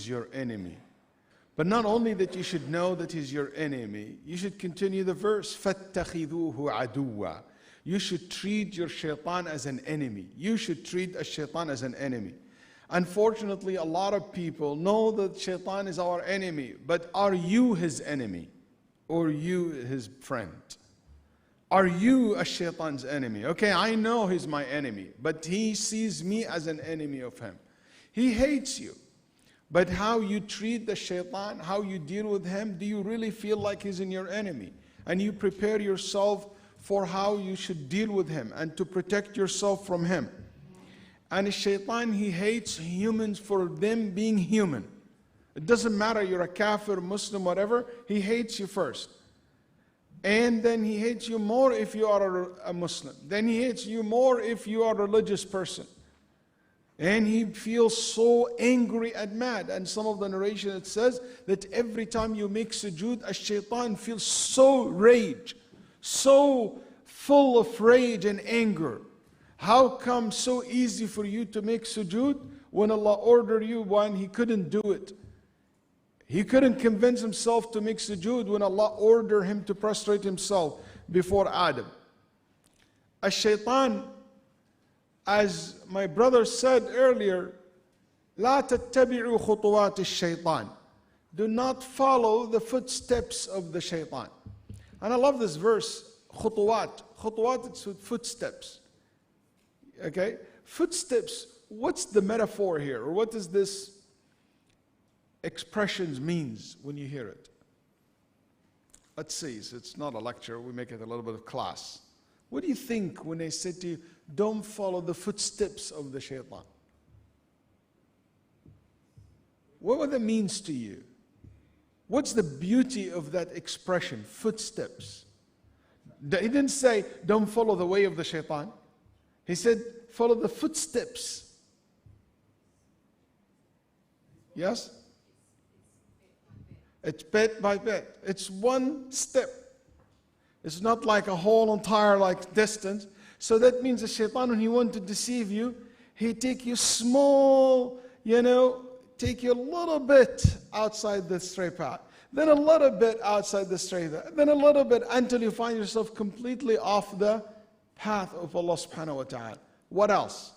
your enemy. But not only that you should know that he's your enemy, you should continue the verse, فَاتَّخِذُوهُ عَدُوًّا. You should treat your shaitan as an enemy. You should treat a shaitan as an enemy. Unfortunately, a lot of people know that shaitan is our enemy, but are you his enemy? Or you his friend? Are you a shaitan's enemy? Okay, I know he's my enemy, but he sees me as an enemy of him. He hates you. But how you treat the shaitan, how you deal with him, do you really feel like he's in your enemy? And you prepare yourself for how you should deal with him and to protect yourself from him. And the shaitan, he hates humans for them being human. It doesn't matter, you're a kafir, Muslim, whatever, he hates you first. And then he hates you more if you are a Muslim. Then he hates you more if you are a religious person. And he feels so angry and mad. And some of the narration, it says that every time you make sujood, a shaitan feels so rage, so full of rage and anger. How come so easy for you to make sujood when Allah ordered you when he couldn't do it? He couldn't convince himself to make sujood when Allah ordered him to prostrate himself before Adam. A shaitan, as my brother said earlier, لا تتبعوا خطوات الشيطان. Do not follow the footsteps of the shaitan. And I love this verse, خطوات. خطوات, it's footsteps. Okay? Footsteps, what's the metaphor here? Or what does this expressions means when you hear it? Let's see, so it's not a lecture, we make it a little bit of class. What do you think when they say to you, don't follow the footsteps of the shaitan? What that means to you? What's the beauty of that expression, footsteps? He didn't say, don't follow the way of the shaitan. He said, follow the footsteps. Yes? It's bit by bit. It's one step. It's not like a whole entire distance. So that means the shaitan, when he wants to deceive you, he take you small, take you a little bit outside the straight path. Then a little bit outside the straight path. Then a little bit until you find yourself completely off the path of Allah subhanahu wa ta'ala. What else?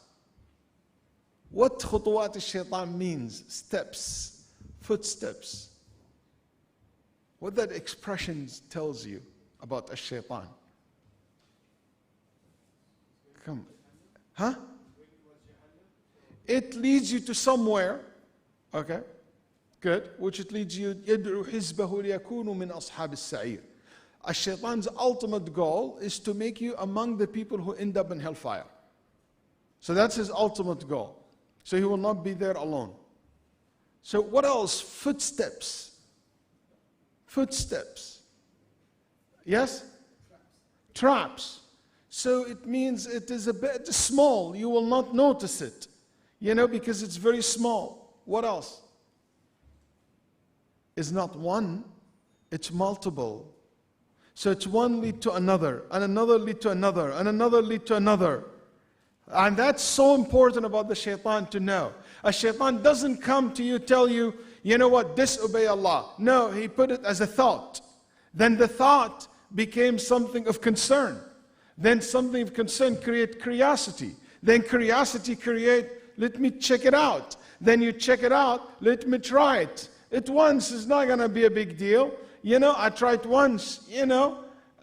What khutuwat al-shaitan means? Steps, footsteps. What that expression tells you about a shaitan. Come. Huh? It leads you to somewhere. Okay. Good. Which it leads you, يَدْعُ حِزْبَهُ لِيَكُونُ مِنْ أَصْحَابِ السَّعِيرِ. A shaitan's ultimate goal is to make you among the people who end up in hellfire. So that's his ultimate goal. So he will not be there alone. So what else? Footsteps. Footsteps. Yes? Traps. So it means it is a bit small. You will not notice it. Because it's very small. What else? It's not one. It's multiple. So it's one lead to another, and another lead to another, and another lead to another. And that's so important about the shaitan to know. A shaitan doesn't come to you, tell you, you know what, disobey Allah. No, he put it as a thought. Then the thought became something of concern. Then something of concern create curiosity. Then curiosity create, let me check it out. Then you check it out, let me try it. It once is not going to be a big deal. I tried once,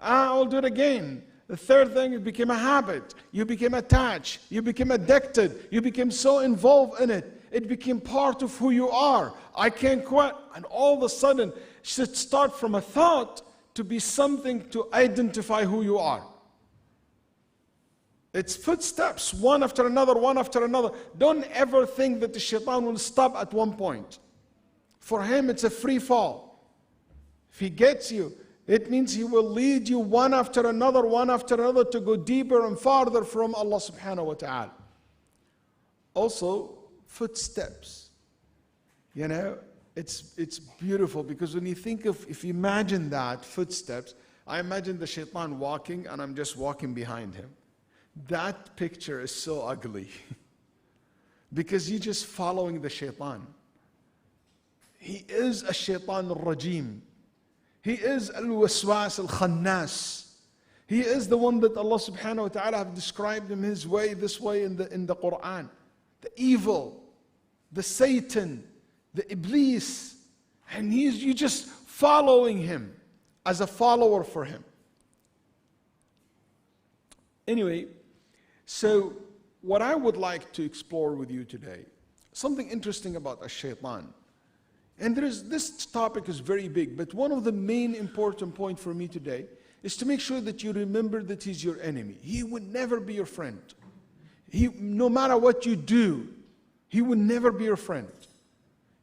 I'll do it again. The third thing, it became a habit. You became attached. You became addicted. You became so involved in it. It became part of who you are. I can't quit. And all of a sudden, it should start from a thought to be something to identify who you are. It's footsteps, one after another, one after another. Don't ever think that the shaitan will stop at one point. For him, it's a free fall. If he gets you, it means he will lead you one after another to go deeper and farther from Allah subhanahu wa ta'ala. Also, footsteps. It's beautiful because when you think of, if you imagine that, footsteps, I imagine the shaitan walking and I'm just walking behind him. That picture is so ugly because you're just following the shaitan. He is a Shaytan al-Rajim. He is al-Waswas al-Khannas. He is the one that Allah subhanahu wa ta'ala have described him his way, this way in the Quran. The evil, the Satan, the Iblis. And you just following him as a follower for him. Anyway, so what I would like to explore with you today, something interesting about Shaytan. And this topic is very big, but one of the main important points for me today is to make sure that you remember that he's your enemy. He would never be your friend. No matter what you do, he would never be your friend.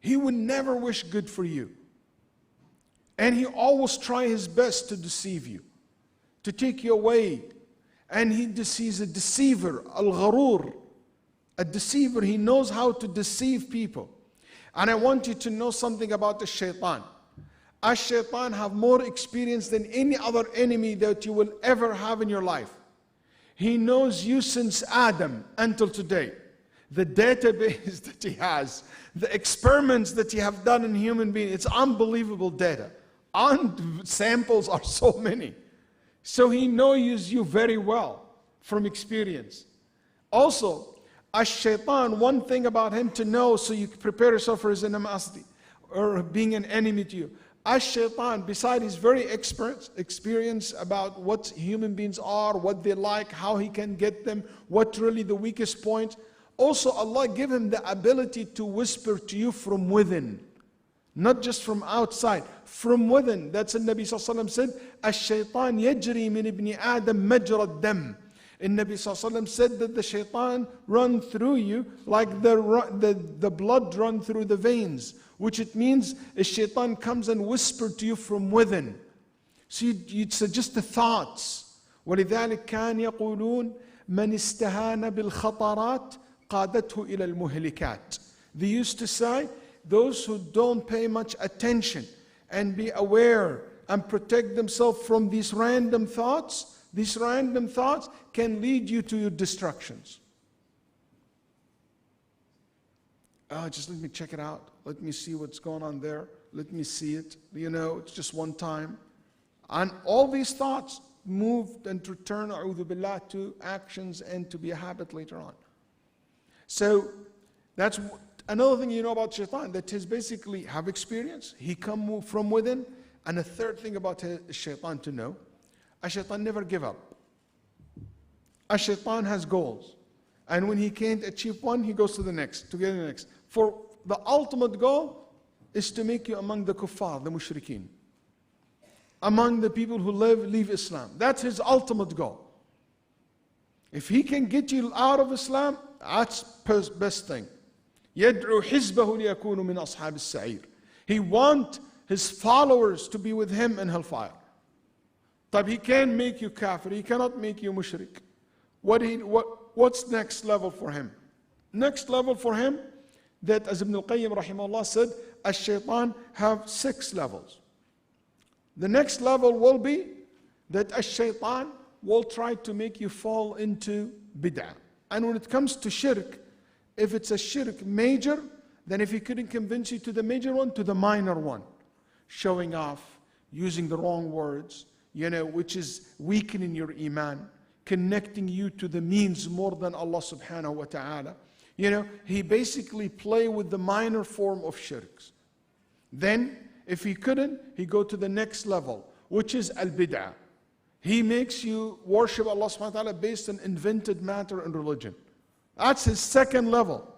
He would never wish good for you. And he always tries his best to deceive you, to take you away. And he's a deceiver, al-gharur, a deceiver. He knows how to deceive people. And I want you to know something about the Shaytan. Shaytan have more experience than any other enemy that you will ever have in your life. He knows you since Adam until today. The database that he has, the experiments that he have done in human beings, it's unbelievable data. And samples are so many. So he knows you very well from experience. Also, Shaytan, one thing about him to know so you prepare yourself for his animosity or being an enemy to you. Shaytan, besides his very experience about what human beings are, what they like, how he can get them, what really the weakest point. Also, Allah gave him the ability to whisper to you from within. Not just from outside, from within. That's what Nabi Sallallahu Alaihi Wasallam said, Ash-Shaytan yajri min ibni Adam majra dam. And Nabi Sallallahu Alaihi Wasallam said that the Shaytan run through you like the blood run through the veins. Which it means a Shaytan comes and whispers to you from within. So it's just the thoughts. وَلِذَلِكَ كَانْ يَقُولُونَ مَنِ اسْتَهَانَ بِالْخَطَرَاتِ قَادَتْهُ إِلَى الْمُهْلِكَاتِ. They used to say, those who don't pay much attention and be aware and protect themselves from these random thoughts can lead you to your destructions. Just let me check it out. Let me see what's going on there. Let me see it. It's just one time. And all these thoughts moved and return, a'udhu billah, to actions and to be a habit later on. So that's another thing you know about Shaytan, that he's basically have experience. He come from within. And a third thing about Shaytan to know, Shaytan never give up. Shaytan has goals. And when he can't achieve one, he goes to the next, to get the next. For the ultimate goal is to make you among the kuffar, the mushrikeen. Among the people who leave Islam. That's his ultimate goal. If he can get you out of Islam, that's best thing. يَدْعُو حِزْبَهُ لِيَكُونُ مِنْ أَصْحَابِ السَّعِيرِ. He wants his followers to be with him in hellfire. But he can't make you kafir. He cannot make you mushrik. What's next level for him? Next level for him, that as Ibn al-Qayyim rahimahullah said, Shaytan have 6 levels. The next level will be that Shaytan will try to make you fall into bid'ah. And when it comes to shirk, if it's a shirk major, then if he couldn't convince you to the major one, to the minor one. Showing off, using the wrong words, which is weakening your iman, connecting you to the means more than Allah subhanahu wa ta'ala. He basically play with the minor form of shirks. Then, if he couldn't, he go to the next level, which is al-bid'ah. He makes you worship Allah subhanahu wa ta'ala based on invented matter and religion. That's his second level.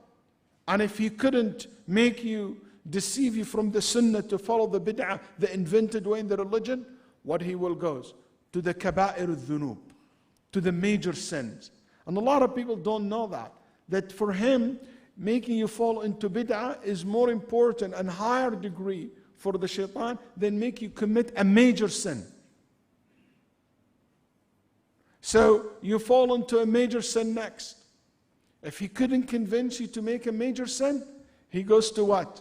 And if he couldn't make you, deceive you from the sunnah to follow the bid'ah, the invented way in the religion, what he will goes to the kaba'ir al-dhunub, to the major sins. And a lot of people don't know that for him, making you fall into bid'ah is more important and higher degree for the Shaytan than make you commit a major sin. So you fall into a major sin next. If he couldn't convince you to make a major sin, he goes to what?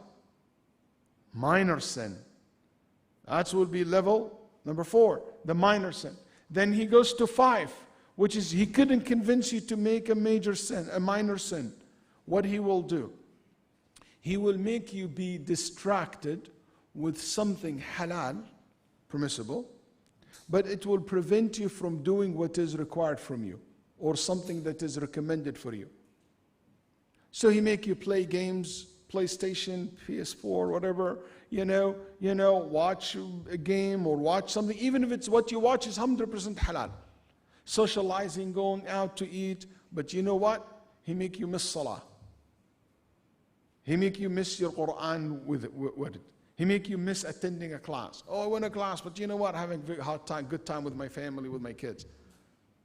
Minor sin. That will be level number 4, the minor sin. Then he goes to 5, which is he couldn't convince you to make a major sin, a minor sin. What he will do? He will make you be distracted with something halal, permissible, but it will prevent you from doing what is required from you, or something that is recommended for you. So he make you play games, PlayStation, PS4, whatever, watch a game or watch something, even if it's what you watch is 100% halal. Socializing, going out to eat, but you know what? He make you miss salah. He make you miss your Quran with it. He make you miss attending a class. Oh, I went to class, but you know what? Having a good time with my family, with my kids.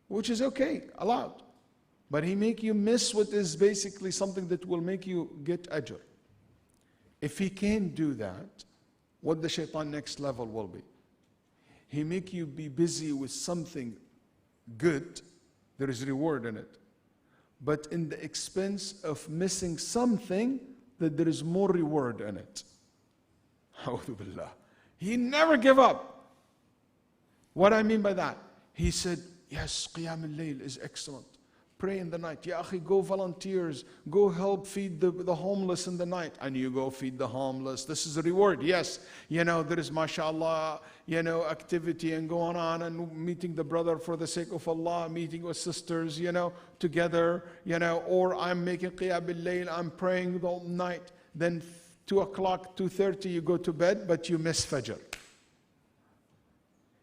Which is okay, allowed. But he make you miss what is basically something that will make you get ajr. If he can't do that, what the shaitan next level will be? He make you be busy with something good, there is reward in it, but in the expense of missing something that there is more reward in it. A'udhu billah. He never give up. What I mean by that? He said, yes, Qiyam al-Layl is excellent. Pray in the night. Ya akhi, go volunteers. Go help feed the homeless in the night. And you go feed the homeless. This is a reward. Yes, there is mashallah, activity and going on and meeting the brother for the sake of Allah, meeting with sisters, together, or I'm making Qiyam al-Layl, I'm praying the whole night. Then 2 o'clock, 2:30, you go to bed, but you miss Fajr.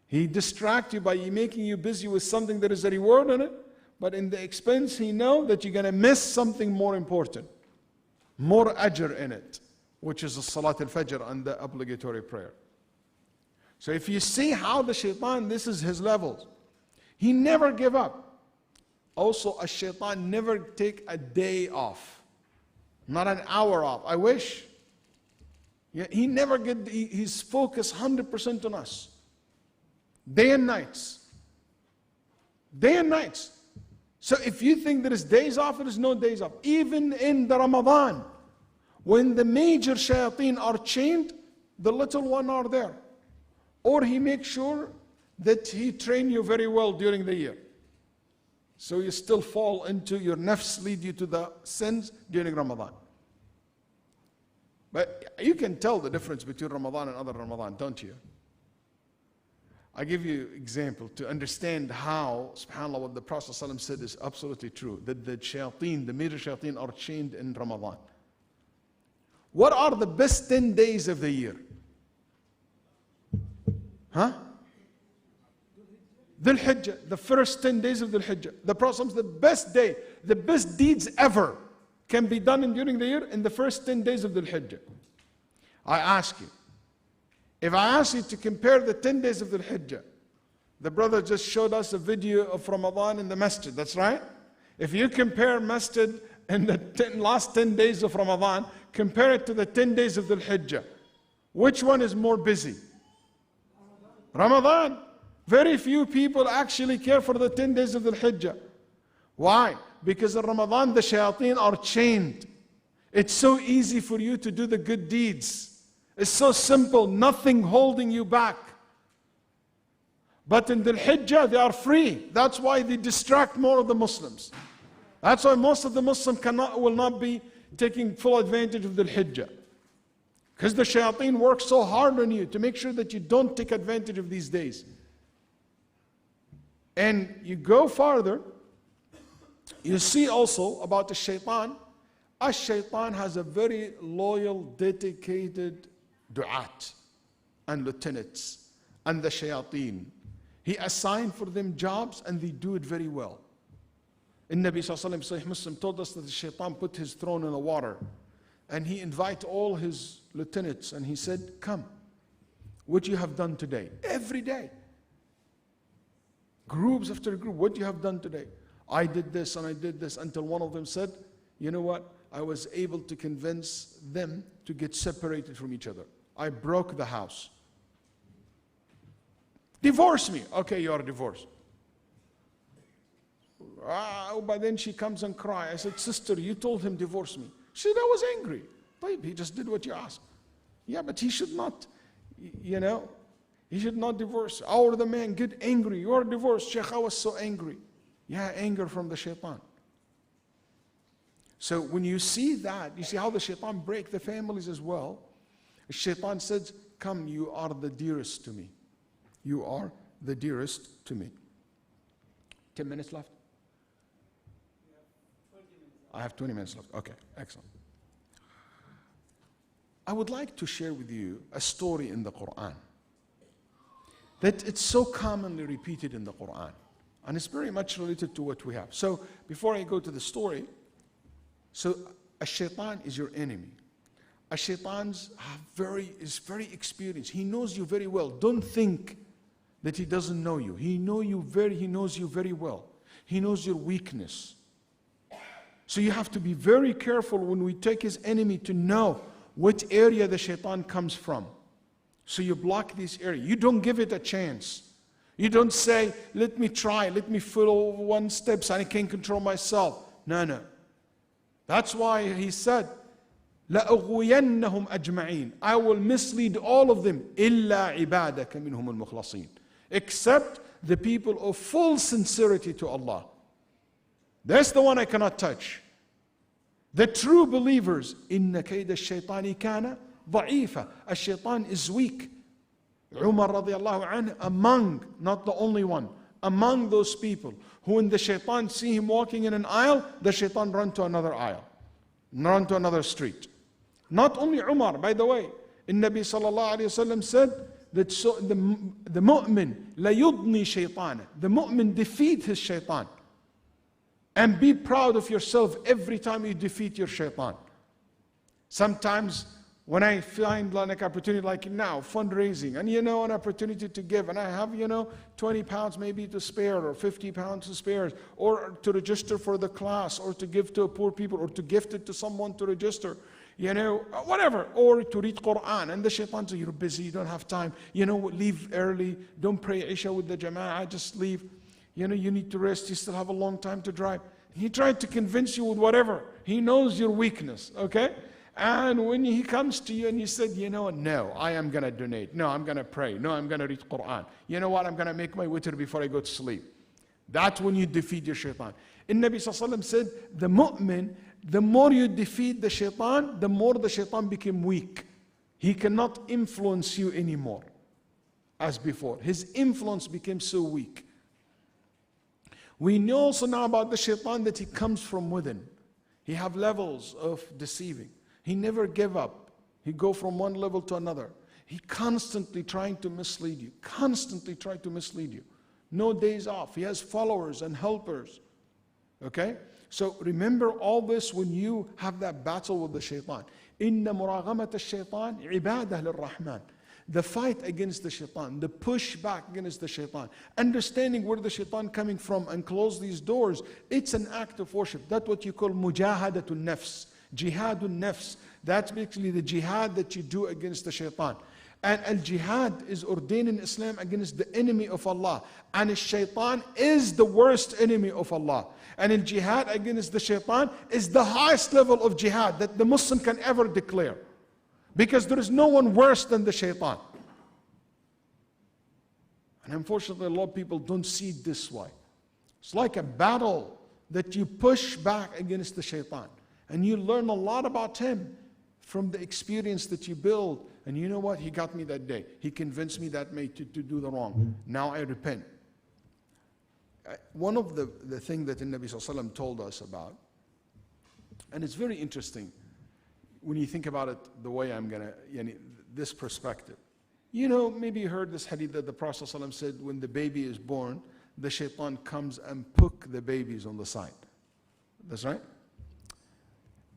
He distracts you by making you busy with something that is a reward in it, but in the expense, he knows that you're going to miss something more important, more ajr in it, which is the Salat al-Fajr and the obligatory prayer. So if you see how the shaitan, this is his levels. He never give up. Also, a shaitan never take a day off, not an hour off. I wish. He never he's focused 100% on us. Day and nights. Day and nights. So if you think there is days off, there is no days off. Even in the Ramadan, when the major shayateen are chained, the little one are there. Or he makes sure that he train you very well during the year. So you still fall into your nafs, lead you to the sins during Ramadan. But you can tell the difference between Ramadan and other Ramadan, don't you? I give you an example to understand how, subhanAllah, what the Prophet ﷺ said is absolutely true. That the shayateen, the major shayateen are chained in Ramadan. What are the best 10 days of the year? Huh? Dhul Hijjah, the first 10 days of Dhul Hijjah. The Prophet ﷺ, the best day, the best deeds ever can be done during the year in the first 10 days of Dhul Hijjah. I ask you, if I ask you to compare the 10 days of Dhul Hijjah, the brother just showed us a video of Ramadan in the masjid, that's right? If you compare masjid in the last 10 days of Ramadan, compare it to the 10 days of Dhul Hijjah, which one is more busy? Ramadan. Very few people actually care for the 10 days of Dhul Hijjah. Why? Because in Ramadan the shayateen are chained. It's so easy for you to do the good deeds. It's so simple, nothing holding you back. But in Dhul Hijjah they are free. That's why they distract more of the Muslims. That's why most of the Muslims will not be taking full advantage of Dhul Hijjah. Because the shayateen work so hard on you to make sure that you don't take advantage of these days. And you go farther, you see also about the shaitan. A shaitan has a very loyal, dedicated du'at and lieutenants and the shayateen. He assigned for them jobs and they do it very well. And Nabi Sallallahu Alaihi Wasallam, Sahih Muslim, told us that the shaitan put his throne in the water and he invited all his lieutenants and he said, come, what you have done today? Every day. Groups after group, what you have done today? I did this and I did this, until one of them said, you know what? I was able to convince them to get separated from each other. I broke the house. Divorce me. Okay, you are divorced. But then she comes and cries. I said, sister, you told him divorce me. She said, I was angry. He just did what you asked. Yeah, but he should not, he should not divorce. Or the man get angry. You are divorced. Sheikh, I was so angry. Yeah, anger from the shaitan. So when you see that, you see how the shaitan break the families as well. The shaitan says, come, you are the dearest to me. You are the dearest to me. 10 minutes left? I have 20 minutes left. Okay, excellent. I would like to share with you a story in the Quran that it's so commonly repeated in the Quran, and it's very much related to what we have. So before I go to the story, so a shaitan is your enemy. A shaitan is very experienced. He knows you very well. Don't think that he doesn't know you. He knows you very well. He knows your weakness. So you have to be very careful when we take his enemy to know what area the shaitan comes from. So you block this area. You don't give it a chance. You don't say, let me try, let me follow one step so I can control myself. No. That's why he said, لَأُغْوِيَنَّهُمْ أَجْمَعِينَ. I will mislead all of them. إِلَّا عِبَادَكَ مِنْهُمُ الْمُخْلَصِينَ. Except the people of full sincerity to Allah. That's the one I cannot touch. The true believers, إِنَّ كَيْدَ الشَّيْطَانِ كَانَ ضَعِيفًا. A shaitan is weak. Umar radiallahu anhu, among, not the only one, among those people who when the shaitan see him walking in an aisle, the shaitan run to another aisle, run to another street. Not only Umar, by the way, Nabi sallallahu alayhi wasallam said that the mu'min la yudni shaytana, the mu'min defeat his shaitan. And be proud of yourself every time you defeat your shaitan. Sometimes when I find like opportunity like now, fundraising, and an opportunity to give, and I have 20 pounds maybe to spare, or 50 pounds to spare, or to register for the class, or to give to poor people, or to gift it to someone to register, whatever, or to read Quran, and the shaitan says, you're busy, you don't have time, leave early, don't pray Isha with the Jama'ah, just leave. You need to rest, you still have a long time to drive. He tried to convince you with whatever. He knows your weakness, okay? And when he comes to you and you said, no, I am going to donate. No, I'm going to pray. No, I'm going to read Quran. You know what? I'm going to make my witr before I go to sleep. That's when you defeat your shaitan. And Nabi Sallallahu Alaihi Wasallam said, the mu'min, the more you defeat the shaitan, the more the shaitan became weak. He cannot influence you anymore as before. His influence became so weak. We know also now about the shaitan that he comes from within. He have levels of deceiving. He never give up. He go from one level to another. He constantly trying to mislead you. Constantly try to mislead you. No days off. He has followers and helpers. Okay? So remember all this when you have that battle with the shaitan. إِنَّ مُرَاغَمَةَ الشَّيْطَانِ عِبَادَةً لِلرَّحْمَنِ. The fight against the shaitan, the push back against the shaitan, understanding where the shaitan coming from and close these doors, it's an act of worship. That's what you call mujahadatun nafs, jihadun nafs. That's basically the jihad that you do against the shaitan. And al-jihad is ordained in Islam against the enemy of Allah. And shaitan is the worst enemy of Allah. And al-jihad against the shaitan is the highest level of jihad that the Muslim can ever declare. Because there is no one worse than the shaitan. And unfortunately, a lot of people don't see it this way. It's like a battle that you push back against the shaitan. And you learn a lot about him from the experience that you build. And you know what? He got me that day. He convinced me that day to do the wrong. Now I repent. One of the things that the Nabi Sallallahu Alaihi Wasallam told us about, and it's very interesting, when you think about it the way I'm going to, this perspective. Maybe you heard this hadith that the Prophet ﷺ said, when the baby is born, the shaitan comes and poke the babies on the side. That's right?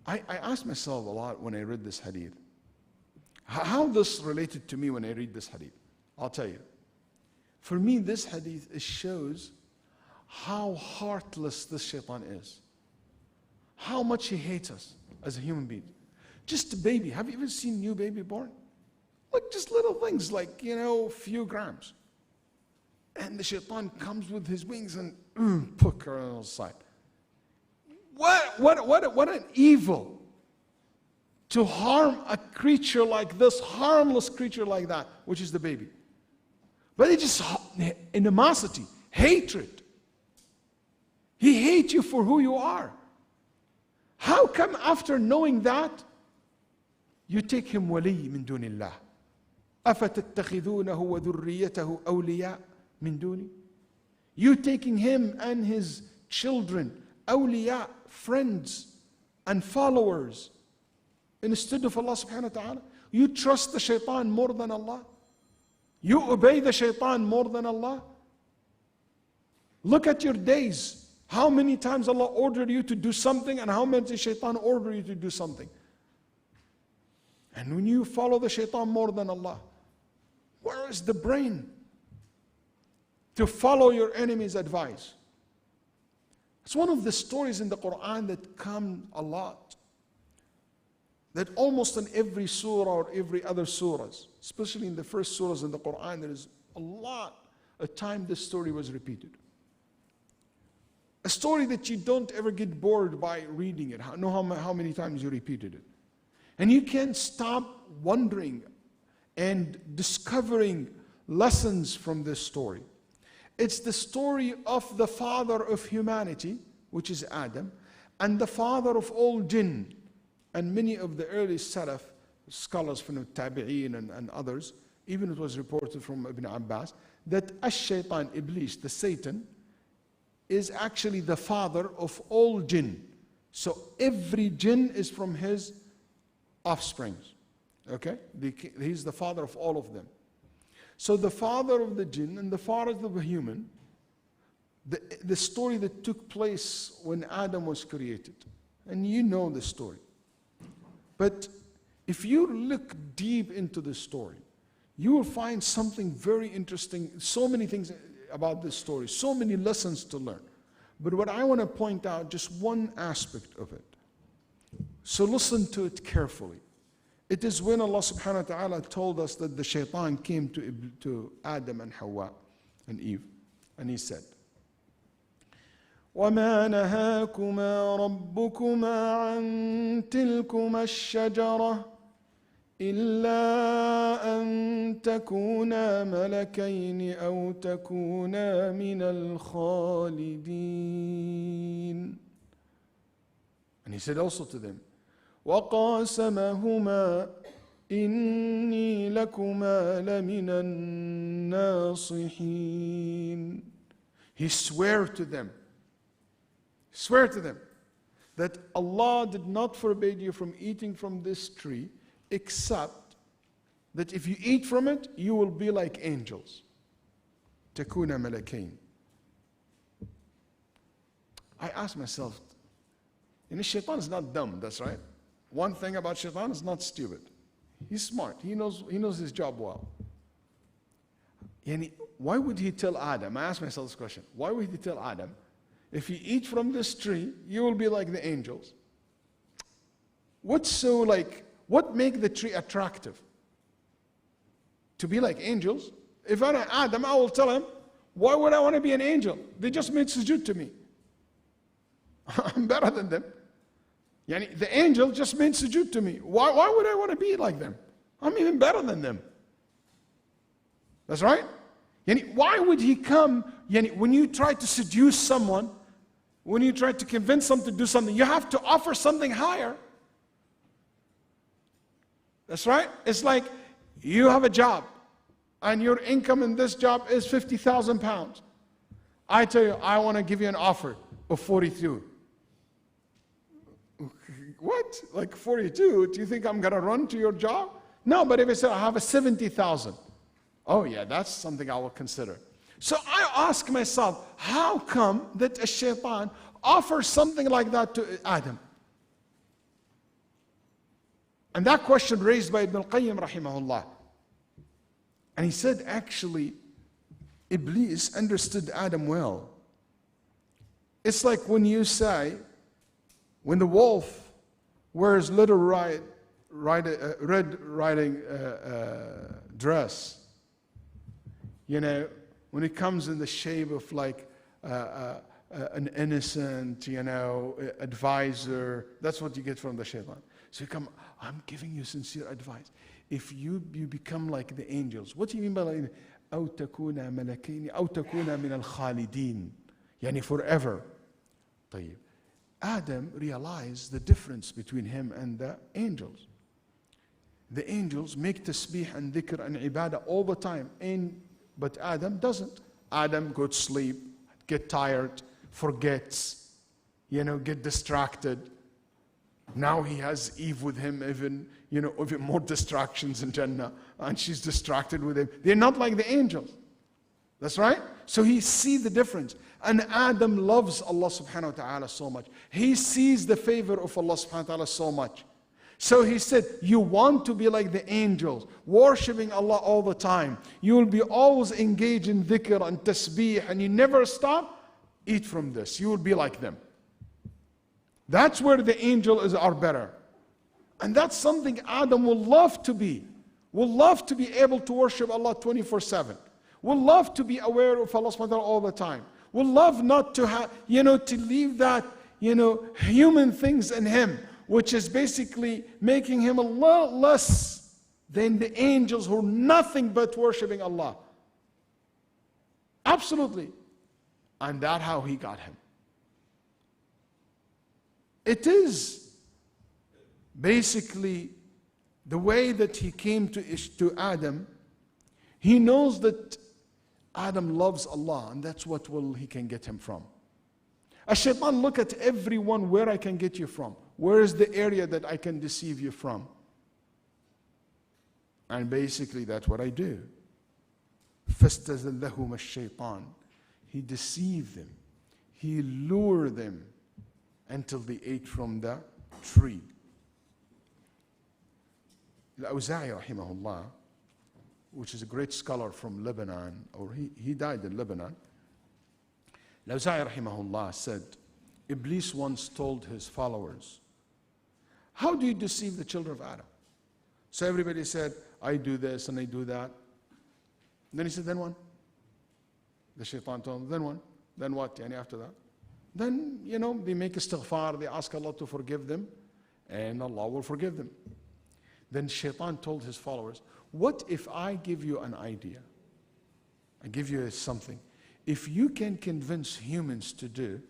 I asked myself a lot when I read this hadith, how this related to me when I read this hadith. I'll tell you. For me, this hadith shows how heartless this shaitan is. How much he hates us as a human being. Just a baby. Have you ever seen a new baby born? Like just little things like, few grams. And the shaitan comes with his wings and poke her on the side. What an evil to harm a creature like this, harmless creature like that, which is the baby. But it's just animosity, hatred. He hates you for who you are. How come after knowing that, you take him wali min dunillah? أَفَتَتَّخِذُونَهُ وَذُرِّيَّتَهُ أَوْلِيَاءَ مِن دُونِي? You taking him and his children, awliya, friends and followers, instead of Allah subhanahu wa ta'ala. You trust the shaitan more than Allah. You obey the shaitan more than Allah. Look at your days. How many times Allah ordered you to do something and how many shaitan ordered you to do something. And when you follow the shaitan more than Allah, where is the brain to follow your enemy's advice? It's one of the stories in the Quran that come a lot. That almost in every surah or every other surahs, especially in the first surahs in the Quran, there is a lot of time this story was repeated. A story that you don't ever get bored by reading it. Know how many times you repeated it. And you can't stop wondering and discovering lessons from this story. It's the story of the father of humanity, which is Adam, and the father of all jinn. And many of the early Salaf, scholars from the Tabi'een and others, even it was reported from Ibn Abbas, that Shaytan, Iblis, the Satan, is actually the father of all jinn. So every jinn is from his offsprings. Okay? He's the father of all of them. So the father of the jinn and the father of the human, the story that took place when Adam was created. And you know the story. But if you look deep into the story, you will find something very interesting, so many things about this story, so many lessons to learn. But what I want to point out, just one aspect of it. So listen to it carefully. It is when Allah subhanahu wa ta'ala told us that the shaitan came to Adam and Hawa and Eve, and he said, وَمَا نَهَاكُمَا رَبُّكُمَا عَن تِلْكُمَا الشَّجَرَةِ إِلَّا أَن تَكُونَا مَلَكَيْنِ أَوْ تَكُونَا مِنَ الْخَالِدِينَ. And he said also to them, وَقَاسَمَهُمَا إِنِّي لَكُمَا لَمِنَ النَّاصِحِينَ. He swore to them that Allah did not forbid you from eating from this tree, except that if you eat from it, you will be like angels. تَكُونَ مَلَكَيْنِ. I asked myself, Shaitan is not dumb, that's right. One thing about Shaitan is not stupid. He's smart. He knows his job well. Why would he tell Adam? I asked myself this question. Why would he tell Adam, if you eat from this tree, you will be like the angels? What make the tree attractive? To be like angels? If I'm Adam, I will tell him, why would I want to be an angel? They just made sujood to me. I'm better than them. The angel just made sujood to me. Why would I want to be like them? I'm even better than them. That's right? Why would he come? When you try to seduce someone, when you try to convince someone to do something, you have to offer something higher. That's right? It's like you have a job and your income in this job is 50,000 pounds. I tell you, I want to give you an offer of 42. What? Like 42? Do you think I'm going to run to your job? No, but if I say I have a 70,000, oh yeah, that's something I will consider. So I ask myself, how come that a shaitan offers something like that to Adam? And that question raised by Ibn al-Qayyim rahimahullah. And he said, actually, Iblis understood Adam well. It's like when you say, when the wolf wears little red riding dress, when it comes in the shape of like an innocent, advisor, that's what you get from the shaitan. So you come, I'm giving you sincere advice. If you become like the angels, what do you mean by like, أو تكون ملكين أو تكون من الخالدين, forever. طيب. Adam realized the difference between him and the angels. The angels make tasbih and dhikr and ibadah all the time, but Adam doesn't. Adam goes to sleep, get tired, forgets, get distracted. Now he has Eve with him, even more distractions in Jannah, and she's distracted with him. They're not like the angels. That's right? So he sees the difference. And Adam loves Allah subhanahu wa ta'ala so much. He sees the favor of Allah subhanahu wa ta'ala so much. So he said, you want to be like the angels, worshipping Allah all the time. You will be always engaged in dhikr and tasbih, and you never stop. Eat from this. You will be like them. That's where the angels are better. And that's something Adam will love to be. Will love to be able to worship Allah 24/7. Will love to be aware of Allah subhanahu wa ta'ala all the time. Will love not to have, to leave that, human things in him, which is basically making him a lot less than the angels who are nothing but worshiping Allah. Absolutely. And that's how he got him. It is basically the way that he came to Adam. He knows that Adam loves Allah, and that's what he can get him from. A Shaytan look at everyone, where I can get you from. Where is the area that I can deceive you from? And basically that's what I do. فَاسْتَزَلَّهُمَ الشَّيْطَانِ He deceived them. He lured them until they ate from the tree. Al-Awza'i rahimahullah, which is a great scholar from Lebanon, or he died in Lebanon. Al-Awza'i rahimahullah said, Iblis once told his followers, how do you deceive the children of Adam? So everybody said, I do this and I do that. Then he said, then what? The Shaytan told him, then what? Then what? After that? Then, they make istighfar, they ask Allah to forgive them, and Allah will forgive them. Then Shaytan told his followers, what if I give you an idea? I give you something. If you can convince humans to do,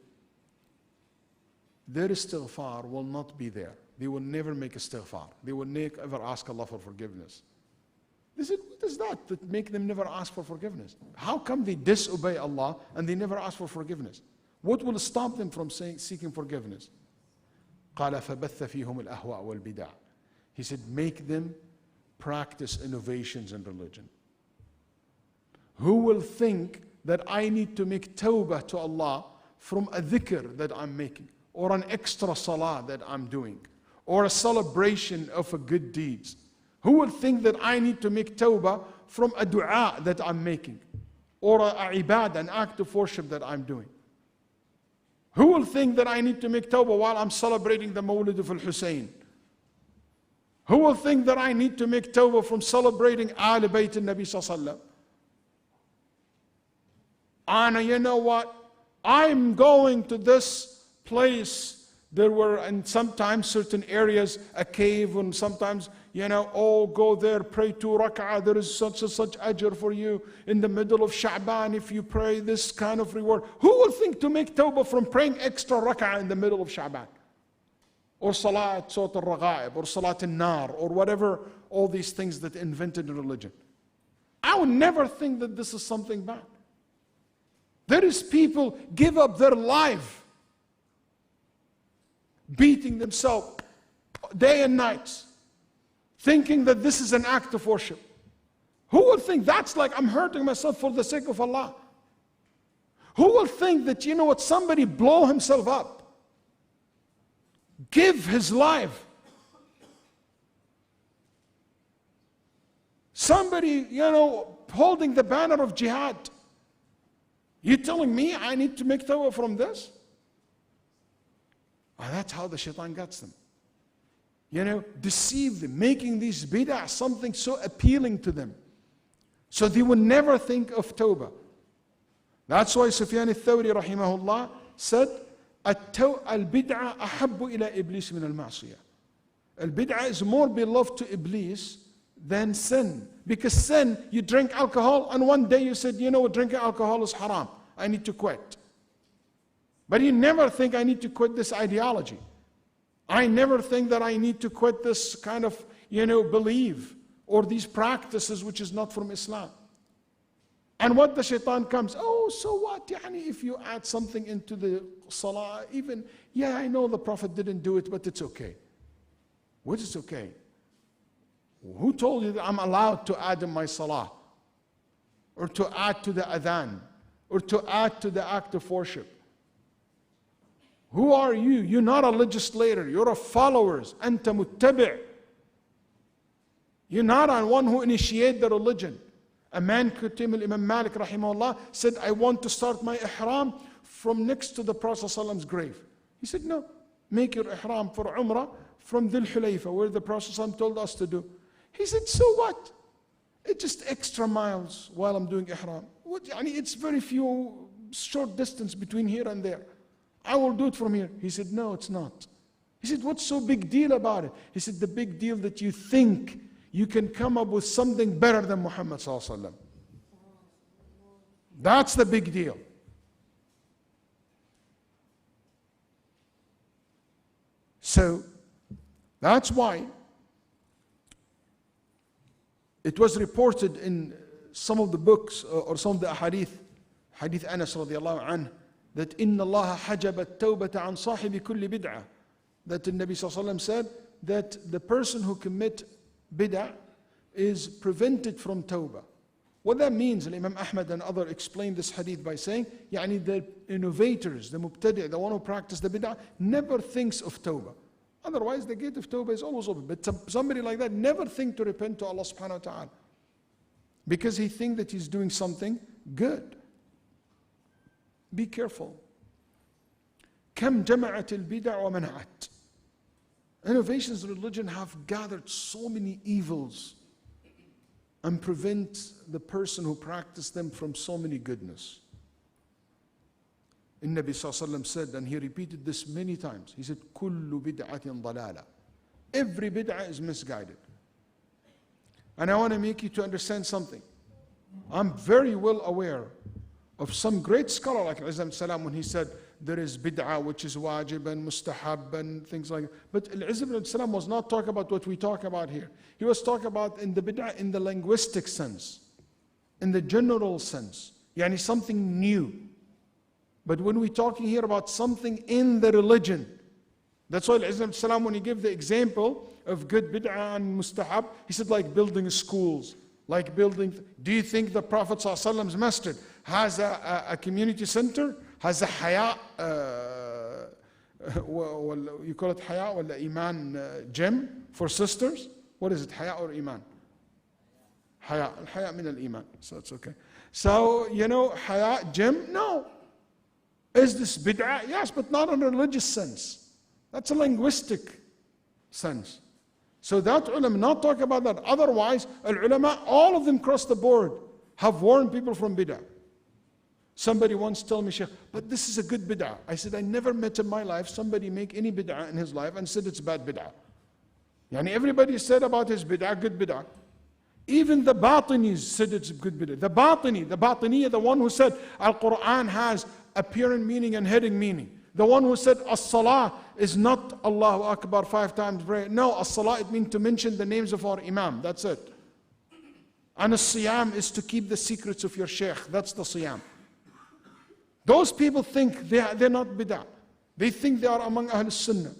their istighfar will not be there. They will never make istighfar. They will never ever ask Allah for forgiveness. They said, what is that make them never ask for forgiveness? How come they disobey Allah and they never ask for forgiveness? What will stop them from seeking forgiveness? قال فبث فيهم الأهواء والبدع. He said, make them practice innovations in religion. Who will think that I need to make tawbah to Allah from a dhikr that I'm making, or an extra salah that I'm doing, or a celebration of a good deeds? Who will think that I need to make tawbah from a dua that I'm making, or a ibadah, an act of worship that I'm doing? Who will think that I need to make tawbah while I'm celebrating the Mawlid of Al-Hussein? Who will think that I need to make tawbah from celebrating Ahl Bayt al-Nabi sallallahu alaihi wasallam? And you know what? I'm going to this place. There were, and sometimes certain areas, a cave, and sometimes, go there, pray 2 rak'ah. There is such and such ajr for you in the middle of Sha'ban if you pray this kind of reward. Who will think to make tawbah from praying extra rak'ah in the middle of Sha'ban? Or salat sawt al-raghaib, or salat al-nar, or whatever, all these things that invented in religion. I would never think that this is something bad. There is people give up their life, beating themselves day and night, thinking that this is an act of worship. Who will think that's like I'm hurting myself for the sake of Allah? Who will think that, somebody blow himself up, give his life, somebody, holding the banner of jihad? You telling me I need to make tawbah from this? And that's how the Shaytan gets them. Deceive them, making these bid'ah something so appealing to them. So they will never think of tawbah. That's why Sufyan al-Thawri rahimahullah said, al-bid'ah ahabbu ila iblis min al-ma'siyah. Al-bid'ah is more beloved to Iblis than sin. Because sin, you drink alcohol, and one day you said, drinking alcohol is haram. I need to quit. But you never think I need to quit this ideology. I never think that I need to quit this kind of, belief or these practices which is not from Islam. And what the shaitan comes, oh, so what? If you add something into the salah, even, yeah, I know the Prophet didn't do it, but it's okay. What is okay? Who told you that I'm allowed to add in my salah? Or to add to the adhan? Or to add to the act of worship? Who are you? You're not a legislator. You're a follower. Anta muttabi'. You're not one who initiated the religion. A man, Imam Malik rahimahullah, said, I want to start my ihram from next to the Prophet ﷺ's grave. He said, no, make your ihram for Umrah from Dhul Hulayfa, where the Prophet ﷺ told us to do. He said, so what? It's just extra miles while I'm doing ihram. It's very few, short distance between here and there. I will do it from here. He said, no, it's not. He said, what's so big deal about it? He said, the big deal that you think you can come up with something better than Muhammad sallallahu alaihi wasallam. That's the big deal. So, that's why it was reported in some of the books or some of the hadith Anas radiallahu anhu, that inna Allah hajabat tawbata an sahibi kulli bid'ah. That the Nabi sallallahu alaihi wasallam said that the person who commit bid'ah is prevented from tawbah. What that means, Imam Ahmad and others explain this hadith by saying, the innovators, the mubtadi', the one who practice the bid'ah, never thinks of tawbah. Otherwise, the gate of tawbah is always open. But somebody like that never think to repent to Allah subhanahu wa ta'ala, because he thinks that he's doing something good. Be careful. كم جمعت البدع ومنعت. Innovations in religion have gathered so many evils and prevent the person who practiced them from so many goodness. The Nabi sallallahu alaihi wasallam said, and he repeated this many times, he said, كل بدعة ضلالة. Every bid'ah is misguided. And I want to make you to understand something. I'm very well aware of some great scholar like Al-Izam Salam when he said there is bid'ah which is wajib and mustahab and things like that. But Al-Izam Salam was not talking about what we talk about here. He was talking about in the bid'ah in the linguistic sense, in the general sense, something new. But when we're talking here about something in the religion, that's why Al-Izam Salam, when he gave the example of good bid'ah and mustahab, he said like building schools, like building. Do you think the Prophet ﷺ's masjid has a community center, has a haya, you call it haya or iman gym for sisters? What is it, haya or iman? Haya min al-iman, so it's okay. So, haya gym? No. Is this bid'ah? Yes, but not in a religious sense. That's a linguistic sense. So that ulama, not talk about that. Otherwise, al-ulama, all of them across the board, have warned people from bid'ah. Somebody once told me, Shaykh, but this is a good bid'ah. I said, I never met in my life somebody make any bid'ah in his life and said it's bad bid'ah. Everybody said about his bid'ah, good bid'ah. Even the batinis said it's good bid'ah. The batini, the one who said Al-Quran has apparent meaning and hidden meaning. The one who said as-salah is not Allahu Akbar 5 times prayer. No, as-salah, it means to mention the names of our imam. That's it. And as-siyam is to keep the secrets of your shaykh. That's the siyam. Those people think they're not bid'ah. They think they are among Ahl Sunnah.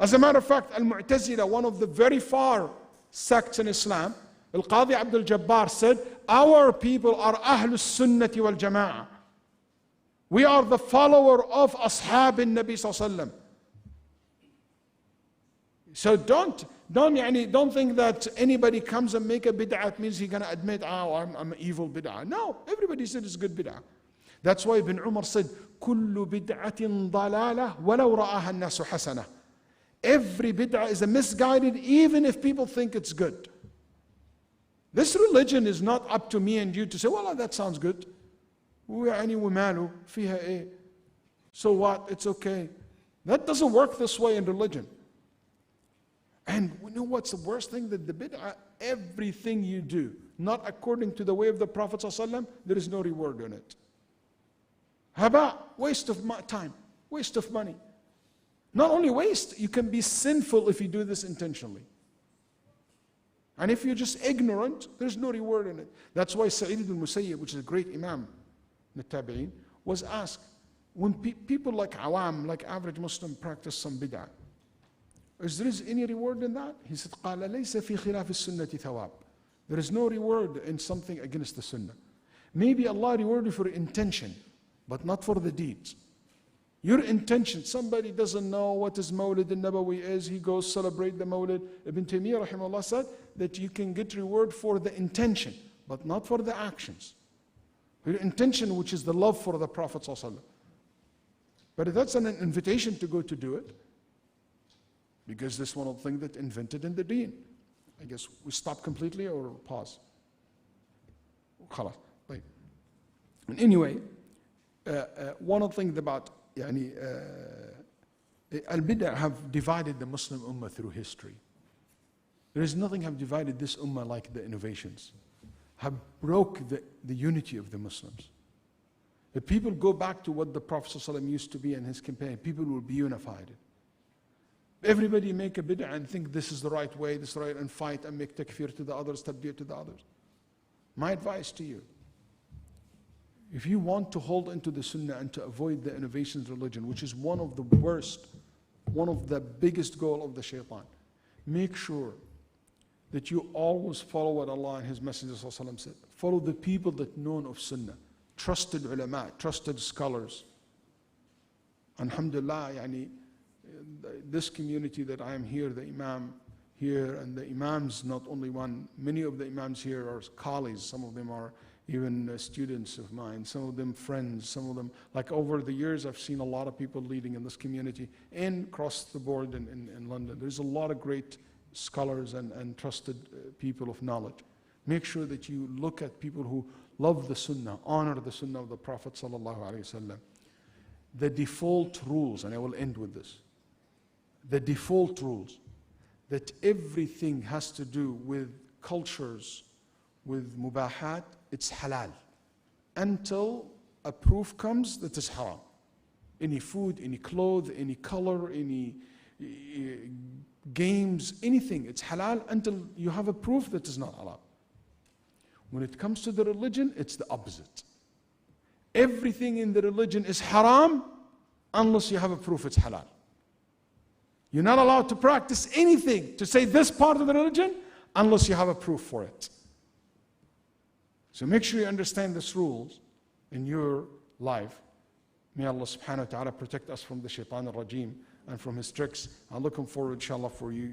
As a matter of fact, Al-Mu'tazila, one of the very far sects in Islam, Al-Qadi Abdul Jabbar said, our people are Ahl Sunnati wal Jama'ah. We are the follower of Ashab in Nabi sallallahu alaihi wasallam. So don't think that anybody comes and make a bid'ah, it means he's going to admit, I'm an evil bid'ah. No, everybody said it's good bid'ah. That's why Ibn Umar said, كل بدعة ضلالة ولو رآها الناس حسنة. Every bid'ah is a misguided, even if people think it's good. This religion is not up to me and you to say, well, that sounds good. وماله فيها إيه? So what? It's okay. That doesn't work this way in religion. And you know what's the worst thing? That the bid'ah, everything you do, not according to the way of the Prophet ﷺ, there is no reward in it. Haba, waste of my time. Waste of money. Not only waste, you can be sinful if you do this intentionally. And if you're just ignorant, there's no reward in it. That's why Sa'id ibn Musayyib, which is a great imam in the Tabi'een, was asked, when people like awam, like average Muslim, practice some bid'ah, is there any reward in that? He said, قَالَ لَيْسَ فِي خِلَافِ السُنَّةِ ثَوَابٍ. There is no reward in something against the sunnah. Maybe Allah reward you for intention, but not for the deeds. Your intention, somebody doesn't know what is Mawlid al-Nabawi is, he goes celebrate the Mawlid. Ibn Taymiyyah rahimahullah said that you can get reward for the intention, but not for the actions. Your intention, which is the love for the Prophet ﷺ. But that's an invitation to go to do it, because this is one of the things that invented in the deen. I guess we stop completely or pause? خلاص. طيب. Anyway, one of the things about al-bid'ah have divided the Muslim ummah through history. There is nothing have divided this ummah like the innovations. Have broke the unity of the Muslims. If people go back to what the Prophet ﷺ used to be and his companion, people will be unified. Everybody make a bid'ah and think this is the right way, this is right, and fight and make takfir to the others, tabdir to the others. My advice to you, if you want to hold into the sunnah and to avoid the innovations religion, which is one of the worst, one of the biggest goal of the shaitan, make sure that you always follow what Allah and His Messenger ﷺ said. Follow the people that know of sunnah, trusted ulama, trusted scholars. Alhamdulillah, this community that I am here, the imam here, and the imams, not only one, many of the imams here are colleagues, some of them are even students of mine, some of them friends, some of them, like over the years I've seen a lot of people leading in this community and across the board in London. There's a lot of great scholars and trusted people of knowledge. Make sure that you look at people who love the sunnah, honor the sunnah of the Prophet ﷺ. The default rules, and I will end with this, the default rules that everything has to do with cultures, with mubahat, it's halal, until a proof comes that is haram. Any food, any clothes, any color, any games, anything, it's halal until you have a proof that is not halal. When it comes to the religion, it's the opposite. Everything in the religion is haram unless you have a proof it's halal. You're not allowed to practice anything, to say this part of the religion, unless you have a proof for it. So make sure you understand these rules in your life. May Allah subhanahu wa ta'ala protect us from the Shaytan al-Rajim and from his tricks. I'm looking forward, inshallah, for you